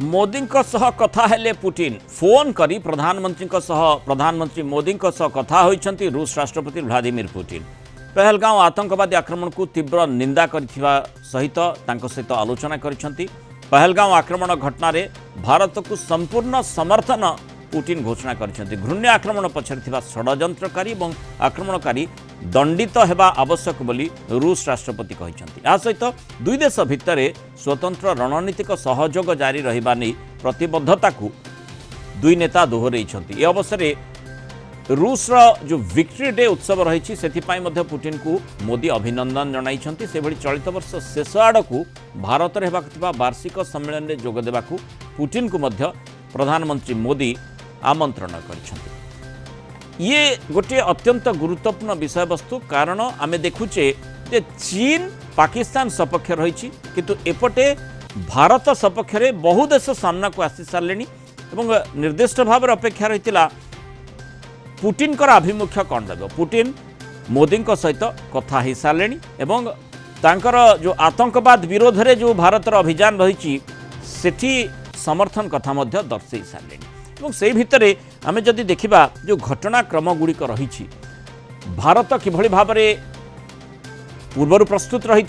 मोदी कथा हेले Putin phone करी प्रधानमंत्री मोदी कथा होइछंती रूस राष्ट्रपति व्लादिमीर पुटिन। पहलगांव आतंकवादी आक्रमण को तीव्र निंदा करिथिबा सहित तांको सहित आलोचना करिछंती। पहलगांव आक्रमण घटना भारत को संपूर्ण समर्थन पुटिन घोषणा करिछंती। घृण्य आक्रमण पछरे थिबा षडयंत्रकारी और आक्रमणकारी दंडित हेबा आवश्यक बोली रूस राष्ट्रपति कहिछंती। आ सहित दुई देश भितर स्वतंत्र रणनीतिक सहयोग जारी रहिबा नै प्रतिबद्धता को दुई नेता दोहराइछंती। ए अवसर रूस जो विक्ट्री डे उत्सव रही से पुटिन को मोदी अभिनंदन जनाइछंती। से भली चलित वर्ष शेष आड़कू भारत में होगा वार्षिक सम्मेलन में जोग देबाकू पुटिन को मध्य प्रधानमंत्री मोदी आमंत्रण करिछंती। ये गोटे अत्यंत गुरुत्वपूर्ण विषय वस्तु, कारण आमे देखुचे जे चीन पाकिस्तान सपक्ष रही किंतु एपटे भारत सपक्ष में बहु देश सामना को आसी सारे निर्दिष्ट भाव अपेक्षा रही पुटिन कर आभिमुख्य कौन देव। पुटिन मोदी सहित कथा हो सारे जो आतंकवाद विरोध में जो भारत अभियान रही सेठी समर्थन कथा दर्शई सारे। से भितर आम जदि देखा जो घटनाक्रम गुड़िक रही भारत किभली भाव पूर्वर प्रस्तुत रही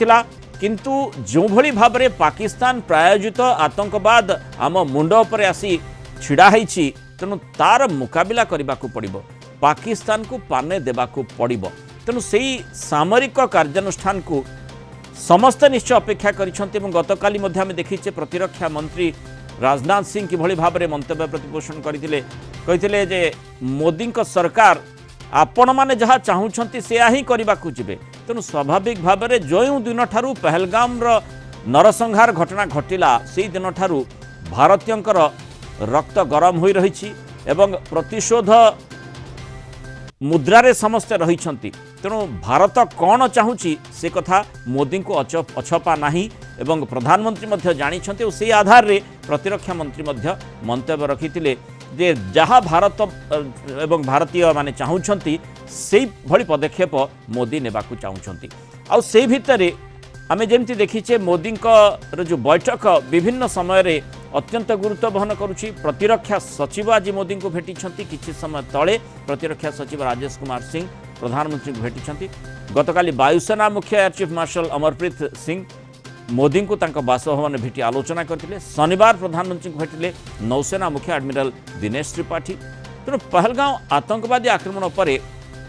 किंतु जो भली भाव पाकिस्तान प्रायोजित आतंकवाद आम मुंड पर आसी छिड़ा होइछि, तेणु तार मुकाबिला करने को पड़िबो, पाकिस्तान को पाने देबाकू पड़िबो। तेणु सेही सामरिक कार्यानुष्ठान को समस्त निश्चय अपेक्षा करिसेंती। गतकाली आम देखीचे प्रतिरक्षा मंत्री राजनाथ सिंह किभली भाव में मंतव्य प्रतिपोषण करते जे मोदी सरकार आपण मैंने जहाँ चाहूँगी से ही करने को जीवे। तेणु स्वाभाविक भाव में जो दिन ठारू पहलगाम नरसंहार घटना घटिला से दिन ठारू भारतीयंकर रक्त गरम हो रही एवं प्रतिशोध मुद्रारे समस्ते रही। तेणु भारत कौन चाहूँगी से कथा मोदी को अछपा नहीं एवं प्रधानमंत्री मध्य जानिछन्ते। से आधार रे प्रतिरक्षा मंत्री मध्य मंतव्य रखिथिले जे जहाँ भारत एवं भारतीय माने चाहूँगी से भली पदक्षेप मोदी नेबाकू चाहूँगी। आउ से भितर आमे जेमती देखीचे मोदी जो बैठक विभिन्न समय रे अत्यंत गुरुत्व बहन करुछि। प्रतिरक्षा सचिव आज मोदी को भेटिछन्ति। किछि समय तले प्रतिरक्षा सचिव राजेश कुमार सिंह प्रधानमंत्री को भेटिछन्ति। गतकाली वायुसेना मुख्य air chief marshal Amarpreet Singh Modi को बासभवन भेटी आलोचना करते। शनिवार प्रधानमंत्री को भेटिले नौसेना मुख्य एडमिरल दिनेश त्रिपाठी। तेणु पहलगांव आतंकवादी आक्रमण पर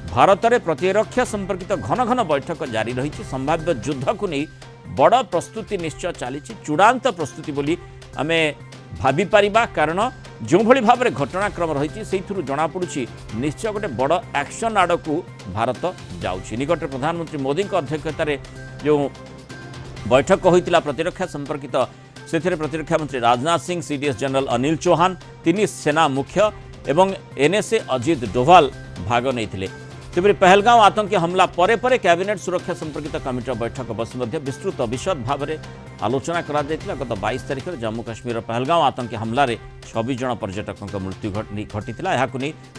भारत में प्रतिरक्षा संपर्कित घन घन बैठक जारी रही। संभाव्य युद्ध को नहीं बड़ प्रस्तुति निश्चय चली चूड़ांत प्रस्तुति बोली आमे भाभी पारिबा, कारण जो भली भाव में घटनाक्रम रही से जनापड़ी निश्चय गोटे बड़ एक्शन आड़ को भारत जाऊँगी। निकट प्रधानमंत्री मोदी अध्यक्षतार जो बैठक होता प्रतिरक्षा संपर्कित से प्रतिरक्षा मंत्री राजनाथ सिंह, सीडीएस जनरल अनिल चौहान, तीन सेना मुख्य एवं एनएसए अजित डोभाल भाग नहीं। तेपरि पहलगांव आतंकी हमला परे परे कैबिनेट सुरक्षा संपर्कित कमिटी बैठक बसी विस्तृत विशद भाव में आलोचना करा जायतिला। गत 22 तारिख में जम्मू काश्मीर पहलगांव आतंकी हमलार 26 जन पर्यटकों मृत्यु घटी। यहाँ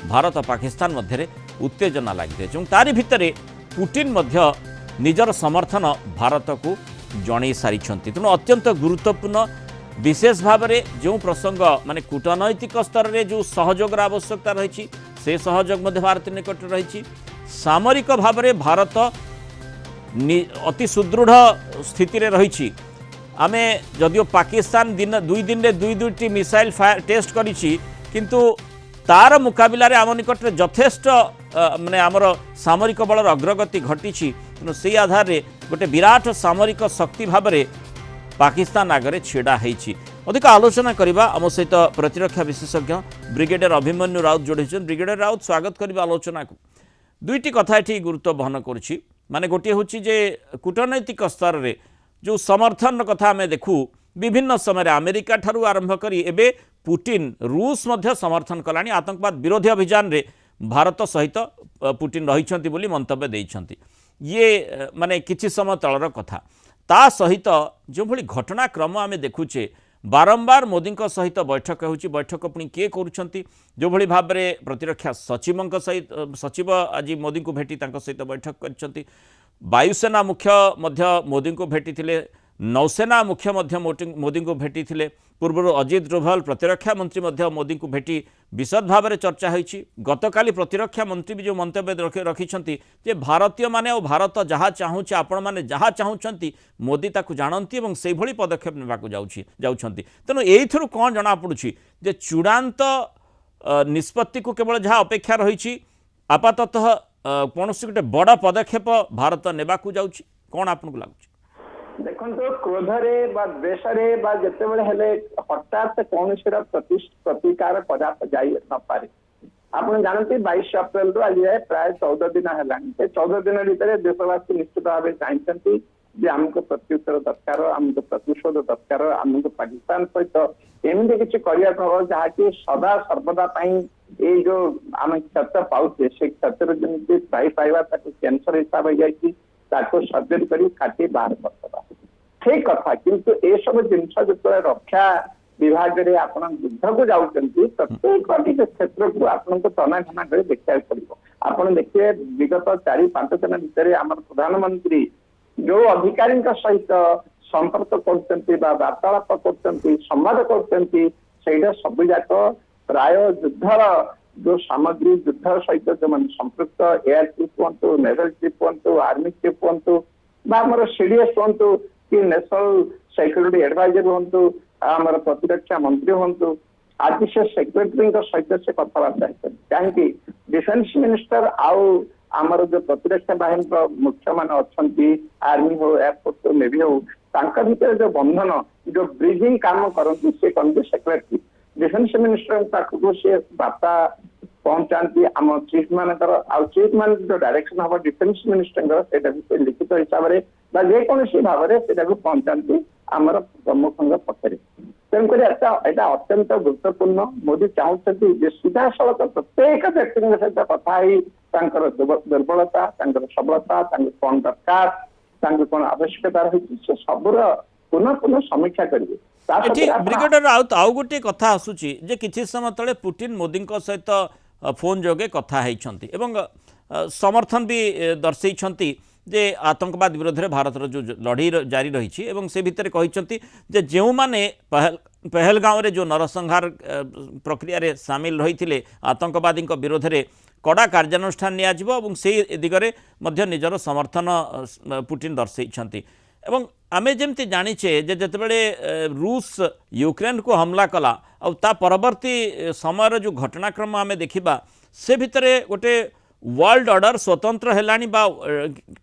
भारत और पाकिस्तान मध्य उत्तेजना लगी तारि भितर पुटिन निजर समर्थन भारत को जन सारी। तेणु अत्यंत गुरुत्वपूर्ण विशेष भाव में जो प्रसंग माने कूटनैतिक स्तर में जो सहयोग आवश्यकता रही से सहयोग भारत निकट रही। सामरिक भाव में भारत अति सुदृढ़ स्थिति रे रही। आमे जदियो पाकिस्तान दुई दिन में दुईटी मिसाइल टेस्ट करी किंतु तार मुकाबिला रे आम निकट यथेष्ट माने आमर सामरिक बलर अग्रगति घटी। तेणु से आधार रे गोटे विराट सामरिक शक्ति भाव में पाकिस्तान आगे छिड़ा होइछि। अधिक आलोचना करबा आम सहित प्रतिरक्षा विशेषज्ञ ब्रिगेडियर अभिमन्यु राउत जोड़ी। ब्रिगेडियर राउत स्वागत करबा आलोचना को। दुईटी कथा ये गुरुत्व बहन करुछि, माने गोटे होछि जे कूटनैतिक स्तर रे जो समर्थन कथा आम देखू विभिन्न समय अमेरिका ठारू आरंभ करी एबे पुटिन रूस मध्य समर्थन कलानी। आतंकवाद विरोधी अभियान रे भारत सहित पुटिन रहिछन्ति बोली मंतव्य देइछन्ति। ये माने किछि समय तलर कथा। ता सहित जो भली घटनाक्रम आम देखुचे बारंबार मोदी सहित बैठक होची। बैठक पुणी किए करुछन्ति जो भली भाव में प्रतिरक्षा सचिव सहित सचिव आज मोदी को भेटी सहित बैठक करिछन्ति। वायुसेना मुख्य मध्य मोदी को भेटी थिले नौसेना मुख्य मोदी को भेटी पूर्व अजित डोभाल प्रतिरक्षा मंत्री मोदी को भेटी विशद भाव में चर्चा होती। गतकाली प्रतिरक्षा मंत्री भी जो मंतव्य रखिंट जे भारतीय माने और भारत जहाँ चाहूँचे आपण मैंने जहाँ चाहूँगी मोदी ताकू जानती और से भली पदक्षेप नेबाकू जाउछंती। तेणु एइथिरु कौन जना पड़ुछि जे चूड़ांत निष्पत्ति को केवल जहाँ अपेक्षा रही आपाततः कौन गोटे बड़ पदक्षेप भारत नेबाकू जाउछि कौन आपको लगुच? देखो क्रोधरे द्वेषरे जितेबले हेले हठात कौन प्रतिकार जाई न पारे। आप जानते 22 अप्रैल रु आज जाए प्राय 14 दिन है। 14 दिन भितर देशवासी निश्चित भाव चाहते जे आमको प्रत्युत्तर दरकार, आमको प्रतिशोध दरकार, आमको पाकिस्तान सहित एमती किसी करवा जहाँकि सदा सर्वदा ये जो आम क्षत पाचे से क्षतर जमी पाइबा कैंसर हिसाब हो जाए सर्जरी कर काटी बाहर करदे ठीक कथा। किंतु ए सब जिनस जो रक्षा विभाग में आप युद्ध को जाऊँगी प्रत्येक क्षेत्र को आपको तनाघना कर देखा पड़ो। आप देखिए विगत 4-5 दिन भितर आम प्रधानमंत्री जो अधिकारी सहित संपर्क करतालाप कर संवाद कर सब जाक प्राय युद्धर जो सामग्री युद्ध सहित जो मान संपृक्त एयर चीफ हूँ, नेवल चीफ हूँ, आर्मी चीफ हूँ, सीडीएस हूँ कि नेशनल सिक्योरिटी एडवाइजर हूँ, आम प्रतिरक्षा मंत्री हूँ, आज से सेक्रेटरी सहित से कथबार्ता कहीं डिफेन्स मिनिस्टर आमर जो प्रतिरक्षा बाहिनी मुख्य मान अच्छा आर्मी हो, एयरफोर्स हो, नेवी हो, भीतर जो बंधन जो ब्रिजिंग काम करती से कहते सेक्रेटरी डिफेन्स मिनिस्टर पाखक सी बार्ता पहुंचाती आम चीफ मानकर चीफ मान जो डायरेक्शन हम डिफेन्स मिनिस्टर से लिखित हिसाब से जेकोसी भाव में पहुंचाती आमर प्रमुख पक्षर। तेणुक यहाँ अत्यंत गुरुत्वपूर्ण। मोदी चाहते सीधा सड़क प्रत्येक व्यक्ति सहित कथा दुर्बलता सबलता कौन दरकार कौन आवश्यकता रही से सबूर पुनः पुनः समीक्षा करेंगे। ब्रिगेडियर आउ गोटे कथा आसूची जे किछि समय तले पुतिन मोदी सहित फोन जोगे कथा होती समर्थन भी दर्शे जे आतंकवाद विरोध में भारत जो लड़ई जारी रही से भितर कहते जे जो माने पहलगांव रे जो नरसंहार प्रक्रिया रे सामिल रही आतंकवादी विरोध में कड़ा कार्यानुष्ठान नियाजिबो से दिगरे मध्य निजर समर्थन पुतिन दर्शे। आमे जेमती जानिचे जे जेतेबेले रूस यूक्रेन को हमला कला और ता परवर्ती समय जो घटनाक्रम आमे देखिबा से भितरे गोटे वर्ल्ड ऑर्डर स्वतंत्र हेलानी बा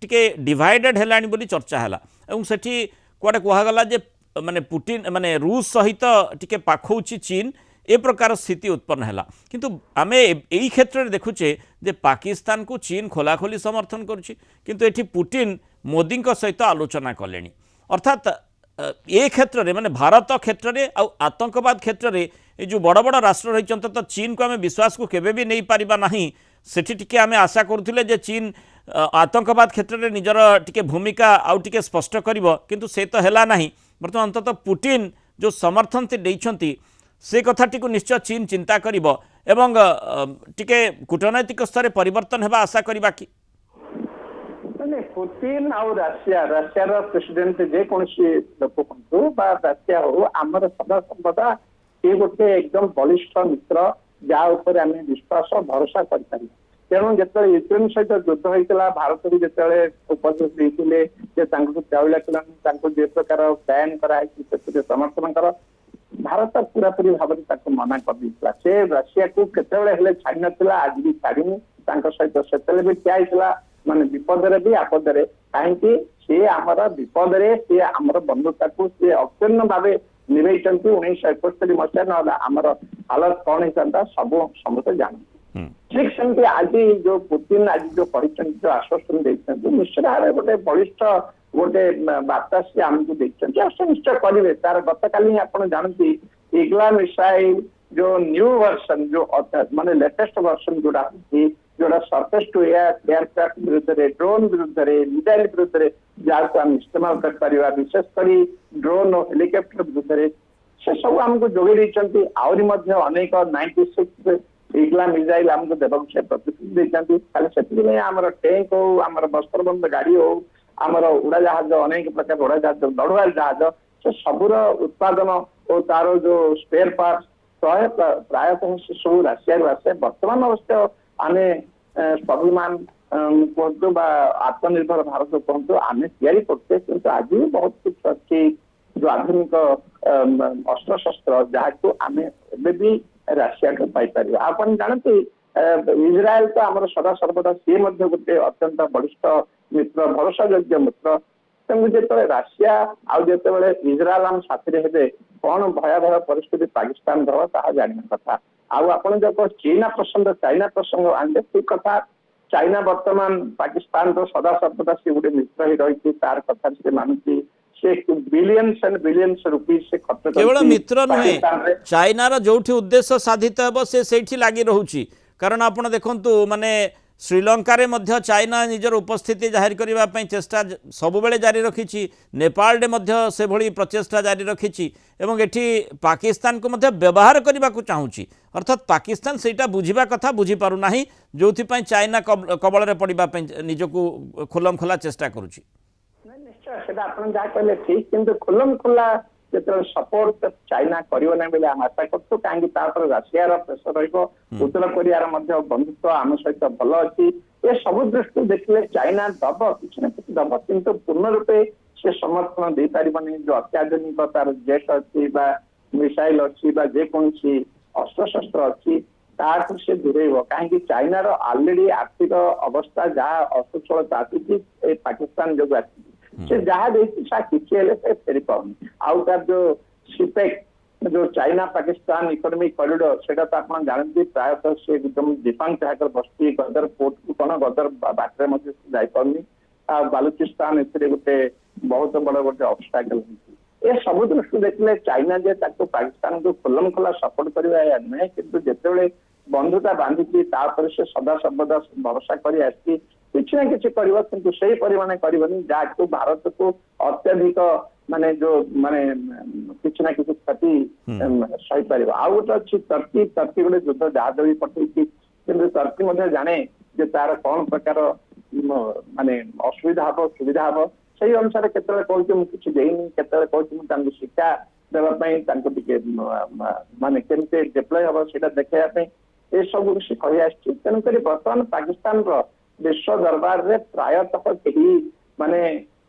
टिके डिवाइडेड हेलानी बोली चर्चा हैला एवं सेठी कुआडे कहगला जे माने पुतिन माने रूस सहित टिके पाखौची चीन ए प्रकार स्थिति उत्पन्न हैला। किंतु आमे एई क्षेत्र रे देखुचे जे पाकिस्तान को चीन खोलाखोली समर्थन करुछि किंतु एठी पुतिन मोदी सहित आलोचना कले। अर्थात ए क्षेत्र में माने भारत क्षेत्र में आ आतंकवाद क्षेत्र में ये जो बड़ बड़ राष्ट्र रही तो चीन को आम विश्वास को केबे भी नहीं पारिबा नहीं। सेठी टिके आम आशा करुले जे चीन आतंकवाद क्षेत्र में निजर टिके भूमिका आउ टिके स्पष्ट करिवो किंतु से तो हैला नहीं। बर्तमान अंततः पुतिन जो समर्थन देइछंती से कथाटी को निश्चय चीन चिंता करिवो एवं टिके कूटनैतिक स्तर परिवर्तन हेबा आशा करिबा कि पुतिन आउ रशिया प्रेसिडेंट जेकोसी लोक हूँ रशिया हो आमर सदा सर्वदा ये गोटे एकदम बलिष्ठ मित्र जहाँ आम विश्वास भरोसा कर। तेणु जो यूक्रेन सहित युद्ध होता भारत भी जिते उपदेश देते चाउला जे प्रकार बैन कराई समर्थन कर भारत पूरापूरी भाव में मना कर से रशिया को केतबेले छाड़ी नाला आज भी छाड़नी सहित से भी ठिया माने विपद भी आपदे कहीं सी आमर विपद सी आमर बंधुता को सी अक्षुण्ण भाव निभे 1971 मसीहा ना आमर हालत कौन होता सब समस्त जानते। ठीक सेमती आज जो पुतिन आज जो जो आश्वासन देते निश्चित भाव गोटे बलिष्ठ गोटे बार्ता सी आमको देखते निश्चय करेंगे तार गतकाली आप जानती इग्ला मिसाइल जो न्यू वर्सन जो माने लेटेस्ट वर्सन जोड़ा सरफेस टू एयरक्राफ्ट विरुद्ध ड्रोन विरुद्ध मिसाइल विरुद्ध जहाँ आम इस्तेमाल कर विशेषकर ड्रोन और हेलिकप्टर विरुद्ध से सब आमको जोगे आहरी अनेक 96 इग्ला मिसाइल आमको देवाक से प्रतिश्रुति खाली से आम टैंक हो आम बस्त्रबंद गाड़ी हो ଆମର ଉଡାଜାହାଜ ଅନେକ ପ୍ରକାର ଉଡାଜାହାଜ ଲଢୁଆ ଜାହାଜ ସେ ସବୁର ଉତ୍ପାଦନ ଓ ତାର ଯୋଉ ସ୍ପେୟାର ପାର୍ଟ ପ୍ରାୟତଃ ସେ ସବୁ ରାଶିଆରୁ ଆସେ। ବର୍ତ୍ତମାନ ଅବଶ୍ୟ ଆମେ ସ୍ୱାଭିମାନ କୁହନ୍ତୁ ବା ଆତ୍ମନିର୍ଭର ଭାରତ କୁହନ୍ତୁ ଆମେ ତିଆରି କରୁଛେ, କିନ୍ତୁ ଆଜି ବି ବହୁତ କିଛି ଅଛି ଯୋଉ ଆଧୁନିକ ଅସ୍ତ୍ରଶସ୍ତ୍ର ଯାହାକୁ ଆମେ ଏବେ ବି ରାଶିଆଠୁ ପାଇପାରିବା। ଆପଣ ଜାଣନ୍ତି ଇସ୍ରାଏଲ ତ ଆମର ସଦାସର୍ବଦା ସିଏ ମଧ୍ୟ ଗୋଟେ ଅତ୍ୟନ୍ତ ବଳିଷ୍ଠ ମିତ୍ର, ଭରସାଯୋଗ୍ୟ ମିତ୍ର। ତେଣୁ ଯେତେବେଳେ ରାଶିଆ ଆଉ ଯେତେବେଳେ ଇସ୍ରାଏଲ ଆମ ସାଥିରେ ହେବେ କଣ ଭୟାବହ ପରିସ୍ଥିତି ପାକିସ୍ତାନ ହବ ତାହା ଜାଣିବା କଥା। ଆଉ ଆପଣ ଯୋଉ ଚାଇନା ପ୍ରସଙ୍ଗ ଆଣିଲେ ଠିକ କଥା। ଚାଇନା ବର୍ତ୍ତମାନ ପାକିସ୍ତାନର ସଦାସର୍ବଦା ସେ ଗୋଟେ ମିତ୍ର ହେଇ ରହିଛି, ତାର କଥା ସେ ମାନୁଛି। ସେ ବିଲିୟନ୍ସ ଆଣ୍ଡ ବିଲିୟନ୍ସ ରୁପିଜ ସେ ଖର୍ଚ୍ଚ କେବଳ କରୁଛି ମିତ୍ର ନୁହେଁ, ପାକିସ୍ତାନରେ। ଚାଇନାର ଯୋଉଠି ଉଦ୍ଦେଶ୍ୟ ସାଧିତ ହେବ ସେ ସେଇଠି ଲାଗି ରହୁଛି। କାରଣ ଆପଣ ଦେଖନ୍ତୁ ମାନେ ଶ୍ରୀଲଙ୍କାରେ ମଧ୍ୟ ଚାଇନା ନିଜର ଉପସ୍ଥିତି ଜାହିର କରିବା ପାଇଁ ଚେଷ୍ଟା ସବୁବେଳେ ଜାରି ରଖିଛି। ନେପାଳରେ ମଧ୍ୟ ସେଭଳି ପ୍ରଚେଷ୍ଟା ଜାରି ରଖିଛି ଏବଂ ଏଠି ପାକିସ୍ତାନକୁ ମଧ୍ୟ ବ୍ୟବହାର କରିବାକୁ ଚାହୁଁଛି। ଅର୍ଥାତ୍ ପାକିସ୍ତାନ ସେଇଟା ବୁଝିବା କଥା ବୁଝିପାରୁନାହିଁ, ଯୋଉଥିପାଇଁ ଚାଇନା କବଳରେ ପଡ଼ିବା ପାଇଁ ନିଜକୁ ଖୋଲମଖୋଲା ଚେଷ୍ଟା କରୁଛି। ନିଶ୍ଚୟ ସେଟା ଆପଣ ଯାହା କହିଲେ ଠିକ, କିନ୍ତୁ ଖୋଲା ଯେତେବେଳେ ସପୋର୍ଟ ଚାଇନା କରିବ ନାହିଁ ବୋଲି ଆମେ ଆଶା କରୁଛୁ। କାହିଁକି ତାପରେ ରାସିଆର ପ୍ରେସର ରହିବ, ଉତ୍ତର କୋରିଆର ମଧ୍ୟ ବନ୍ଧୁତ୍ୱ ଆମ ସହିତ ଭଲ ଅଛି। ଏ ସବୁ ଦୃଷ୍ଟିରୁ ଦେଖିଲେ ଚାଇନା ଦବ କିଛି ନା କିଛି ଦବ, କିନ୍ତୁ ପୂର୍ଣ୍ଣ ରୂପେ ସେ ସମର୍ଥନ ଦେଇପାରିବନି। ଯୋଉ ଅତ୍ୟାଧୁନିକ ତାର ଜେଟ୍ ଅଛି ବା ମିସାଇଲ ଅଛି ବା ଯେକୌଣସି ଅସ୍ତ୍ରଶସ୍ତ୍ର ଅଛି ତାଠୁ ସେ ଦୂରେଇବ। କାହିଁକି ଚାଇନାର ଅଲରେଡି ଆର୍ଥିକ ଅବସ୍ଥା ଯାହା ଅସଚ୍ଛଳତା ଆସିଛି ଏ ପାକିସ୍ତାନ ଯୋଗୁଁ ଆସିଛି। ସେ ଯାହା ଦେଇଛି ତାହା କିଛି ହେଲେ ସେ ଫେରି ପାଉନି। ଆଉ ତାର ଯୋଉ ସିପେକ୍ ଯୋଉ ଚାଇନା ପାକିସ୍ତାନ ଇକୋନୋମିକ କରିଡର ସେଟା ତ ଆପଣ ଜାଣନ୍ତି ପ୍ରାୟତଃ ସେ ଦୀପାଙ୍କ ଜାହାଜରେ ବସିଛି। ଗଦର ପୋର୍ଟକୁ କଣ ଗଦର ବାଟରେ ମଧ୍ୟ ଯାଇପାରୁନି। ଆଉ ବାଲୁଚିସ୍ତାନ ଏଥିରେ ଗୋଟେ ବହୁତ ବଡ ଗୋଟେ ଅବଷ୍ଟାକଲ ହେଇଛି। ଏ ସବୁ ଦୃଷ୍ଟିରୁ ଦେଖିଲେ ଚାଇନା ଯେ ତାକୁ ପାକିସ୍ତାନକୁ ଖୋଲମଖୋଲା ସପୋର୍ଟ କରିବା ଏହା ନୁହେଁ, କିନ୍ତୁ ଯେତେବେଳେ ବନ୍ଧୁତା ବାନ୍ଧିଛି ତାପରେ ସେ ସଦାସର୍ବଦା ଭରସା କରି ଆସିଛି କିଛି ନା କିଛି କରିବ, କିନ୍ତୁ ସେଇ ପରିମାଣ କରିବନି ଯାହାକୁ ଭାରତକୁ ଅତ୍ୟଧିକ ମାନେ ଯୋଉ ମାନେ କିଛି ନା କିଛି କ୍ଷତି ସହିପାରିବ। ଆଉ ଗୋଟେ ଅଛି ଟର୍କି ଗୋଟେ ଯୁଦ୍ଧ ଜାହାଜ ବି ପଠେଇଛି, କିନ୍ତୁ ଟର୍କି ମଧ୍ୟ ଜାଣେ ଯେ ତାର କଣ ପ୍ରକାର ମାନେ ଅସୁବିଧା ହବ ସୁବିଧା ହବ। ସେଇ ଅନୁସାରେ କେତେବେଳେ କହୁଛି ମୁଁ କିଛି ଦେଇନି, କେତେବେଳେ କହୁଛି ମୁଁ ତାଙ୍କୁ ଶିକ୍ଷା ଦେବା ପାଇଁ ତାଙ୍କୁ ଟିକେ ମାନେ କେମିତି ଡେପ୍ଲୟ ହବ ସେଇଟା ଦେଖେଇବା ପାଇଁ ଏସବୁ ସେ କହି ଆସିଛି। ତେଣୁକରି ବର୍ତ୍ତମାନ ପାକିସ୍ତାନର ବିଶ୍ୱ ଦରବାରରେ ପ୍ରାୟତଃ କେହି ମାନେ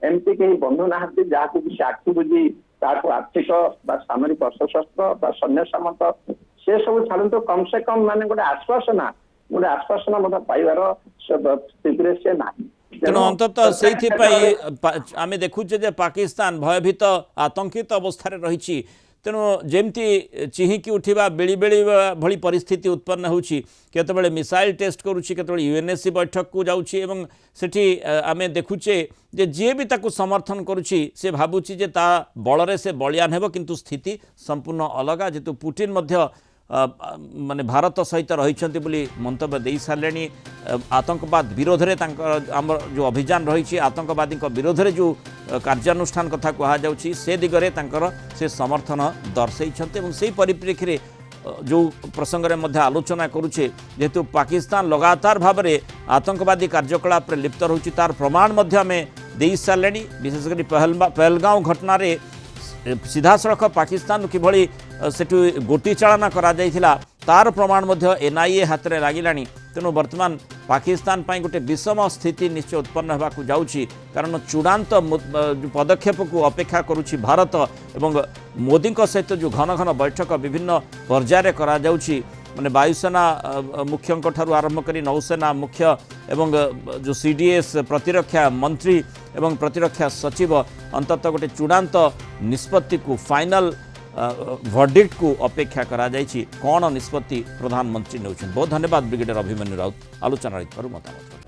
ଏମିତି କେହି ବନ୍ଧୁ ନାହାନ୍ତି ଯାହାକୁ କିଛି ଆଖି ବୁଝି ତାଠୁ ଆର୍ଥିକ ବା ସାମରିକ ଅସ୍ତ୍ରଶସ୍ତ୍ର ବା ସୈନ୍ୟ ସାମନ୍ତ ସେ ସବୁ ଛାଡନ୍ତୁ, କମ୍ ସେ କମ୍ ମାନେ ଗୋଟେ ଆଶ୍ୱାସନା ମଧ୍ୟ ପାଇବାର ସ୍ଥିତିରେ ସେ ନାହିଁ। ତେଣୁ ଅନ୍ତତଃ ସେଇଥିପାଇଁ ଆମେ ଦେଖୁଛେ ଯେ ପାକିସ୍ତାନ ଭୟଭୀତ ଆତଙ୍କିତ ଅବସ୍ଥାରେ ରହିଛି। ତେଣୁ ଯେମିତି ଚିହିଁକି ଉଠିବା ବେଳିବେଳି ଭଳି ପରିସ୍ଥିତି ଉତ୍ପନ୍ନ ହେଉଛି। କେତେବେଳେ ମିସାଇଲ୍ ଟେଷ୍ଟ କରୁଛି, କେତେବେଳେ ୟୁଏନ୍ଏସ୍ସି ବୈଠକକୁ ଯାଉଛି ଏବଂ ସେଠି ଆମେ ଦେଖୁଛେ ଯେ ଯିଏ ବି ତାକୁ ସମର୍ଥନ କରୁଛି ସେ ଭାବୁଛି ଯେ ତା ବଳରେ ସେ ବଳିୟାନ ହେବ, କିନ୍ତୁ ସ୍ଥିତି ସମ୍ପୂର୍ଣ୍ଣ ଅଲଗା। ଯେହେତୁ ପୁଟିନ ମଧ୍ୟ ମାନେ ଭାରତ ସହିତ ରହିଛନ୍ତି ବୋଲି ମନ୍ତବ୍ୟ ଦେଇ ସାରିଲେଣି। ଆତଙ୍କବାଦ ବିରୋଧରେ ତାଙ୍କର ଆମର ଯେଉଁ ଅଭିଯାନ ରହିଛି, ଆତଙ୍କବାଦୀଙ୍କ ବିରୋଧରେ ଯେଉଁ କାର୍ଯ୍ୟାନୁଷ୍ଠାନ କଥା କୁହାଯାଉଛି ସେ ଦିଗରେ ତାଙ୍କର ସେ ସମର୍ଥନ ଦର୍ଶାଇଛନ୍ତି। ଏବଂ ସେହି ପରିପ୍ରେକ୍ଷୀରେ ଯେଉଁ ପ୍ରସଙ୍ଗରେ ମଧ୍ୟ ଆଲୋଚନା କରୁଛେ, ଯେହେତୁ ପାକିସ୍ତାନ ଲଗାତାର ଭାବରେ ଆତଙ୍କବାଦୀ କାର୍ଯ୍ୟକଳାପରେ ଲିପ୍ତ ରହୁଛି ତାର ପ୍ରମାଣ ମଧ୍ୟ ଆମେ ଦେଇ ସାରିଲେଣି। ବିଶେଷ କରି ପହଲଗାଁव ଘଟଣାରେ ସିଧାସଳଖ ପାକିସ୍ତାନ କିଭଳି ସେଠୁ ଗୋଟି ଚାଳନା କରାଯାଇଥିଲା ତାର ପ୍ରମାଣ ମଧ୍ୟ ଏନ୍ଆଇଏ ହାତରେ ଲାଗିଲାଣି। ତେଣୁ ବର୍ତ୍ତମାନ ପାକିସ୍ତାନ ପାଇଁ ଗୋଟେ ବିଷମ ସ୍ଥିତି ନିଶ୍ଚୟ ଉତ୍ପନ୍ନ ହେବାକୁ ଯାଉଛି, କାରଣ ଚୂଡ଼ାନ୍ତ ପଦକ୍ଷେପକୁ ଅପେକ୍ଷା କରୁଛି ଭାରତ। ଏବଂ ମୋଦିଙ୍କ ସହିତ ଯେଉଁ ଘନ ଘନ ବୈଠକ ବିଭିନ୍ନ ପର୍ଯ୍ୟାୟରେ କରାଯାଉଛି, ମାନେ ବାୟୁସେନା ମୁଖ୍ୟଙ୍କଠାରୁ ଆରମ୍ଭ କରି ନୌସେନା ମୁଖ୍ୟ ଏବଂ ଯେଉଁ ସିଡିଏସ୍ ପ୍ରତିରକ୍ଷା ମନ୍ତ୍ରୀ ଏବଂ ପ୍ରତିରକ୍ଷା ସଚିବ ଅନ୍ତତଃ ଗୋଟେ ଚୂଡ଼ାନ୍ତ ନିଷ୍ପତ୍ତିକୁ ଫାଇନାଲ ଭର୍ଡିକ୍ଟକୁ ଅପେକ୍ଷା କରାଯାଇଛି। କ'ଣ ନିଷ୍ପତ୍ତି ପ୍ରଧାନମନ୍ତ୍ରୀ ନେଉଛନ୍ତି। ବହୁତ ଧନ୍ୟବାଦ ବ୍ରିଗେଡିୟର ଅଭିମନ୍ୟୁ ରାଉତ ଆଲୋଚନାରେ ମତାମତ।